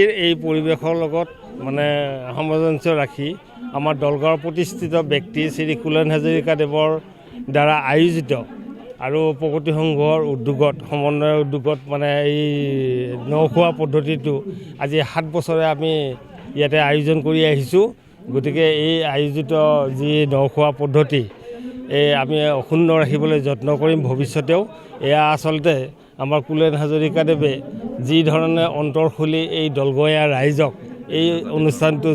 এই পৰিৱেশৰ লগত মানে সামঞ্জস্য ৰাখি আমাৰ দলগাঁৱৰ প্ৰতিষ্ঠিত ব্যক্তি শ্ৰী কুলেন হাজৰিকাদেৱৰ দ্বাৰা আয়োজিত আৰু প্ৰগতি সংঘৰ উদ্যোগত সমন্বয়ৰ উদ্যোগত মানে এই নখোৱা পদ্ধতিটো আজি 7 বছৰে আমি ইয়াতে আয়োজন কৰি আহিছোঁ। গতিকে এই আয়োজিত যি নখোৱা পদ্ধতি আমি অক্ষুণ্ণ ৰাখিবলৈ যত্ন কৰিম ভৱিষ্যতেও। এয়া আচলতে আমাৰ কুলেন হাজৰিকাদেৱে যি ধৰণে অন্তৰ খুলি এই দলগঞা ৰাইজক এই অনুষ্ঠানটো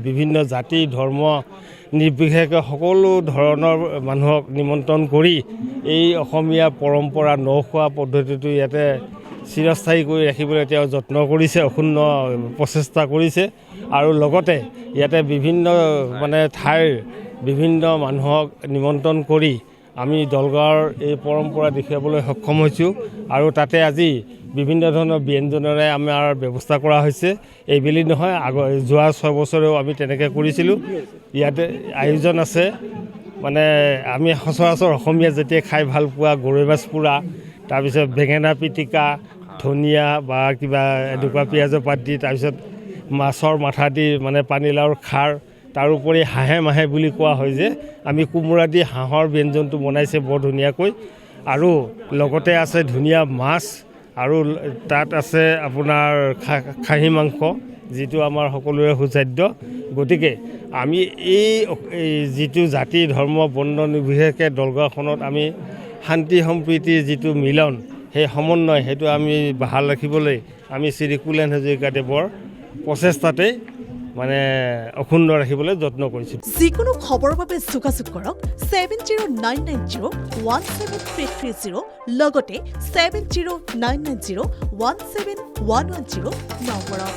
বিভিন্ন জাতি ধৰ্ম নিৰ্বিশেষে সকলো ধৰণৰ মানুহক নিমন্ত্ৰণ কৰি এই অসমীয়া পৰম্পৰা নখোৱা পদ্ধতিটো ইয়াতে চিৰস্থায়ী কৰি ৰাখিবলৈ তেওঁ যত্ন কৰিছে, অক্ষুণ্ণ প্ৰচেষ্টা কৰিছে। আৰু লগতে ইয়াতে বিভিন্ন মানে ঠাইৰ বিভিন্ন মানুহক নিমন্ত্ৰণ কৰি আমি দলগাঁৱৰ এই পৰম্পৰা দেখুৱাবলৈ সক্ষম হৈছোঁ। আৰু তাতে আজি বিভিন্ন ধৰণৰ ব্যঞ্জনেৰে আমাৰ ব্যৱস্থা কৰা হৈছে। এইবেলি নহয়, যোৱা 6 বছৰেও আমি তেনেকৈ কৰিছিলোঁ। ইয়াতে আয়োজন আছে মানে আমি সচৰাচৰ অসমীয়া যেতিয়া খাই ভাল পোৱা গৰৈ মাছ পোৰা, তাৰপিছত বেঙেনা পিটিকা, ধনিয়া বা কিবা এনেকুৱা পিঁয়াজৰ পাত দি, তাৰপিছত মাছৰ মাথা দি মানে পানীলাওৰ খাৰ, তাৰোপৰি হাঁহে মাহে বুলি কোৱা হয় যে আমি কোমোৰা দি হাঁহৰ ব্যঞ্জনটো বনাইছে বৰ ধুনীয়াকৈ। আৰু লগতে আছে ধুনীয়া মাছ আৰু তাত আছে আপোনাৰ খাহী মাংস, যিটো আমাৰ সকলোৰে সুস্বাদ্য। গতিকে আমি এই যিটো জাতি ধৰ্ম বৰ্ণ নিৰ্বিশেষে দলগাঁওখনত আমি শান্তি সম্প্ৰীতিৰ যিটো মিলন, সেই সমন্বয় সেইটো আমি বাহাল ৰাখিবলৈ আমি শ্ৰী কুলেন হাজৰিকাদেৱৰ প্ৰচেষ্টাতে মানে অক্ষুণ্ণ ৰাখিবলৈ যত্ন কৰিছোঁ। যিকোনো খবৰৰ বাবে যোগাযোগ কৰক 7099017330 লগতে 7099017110 নম্বৰত।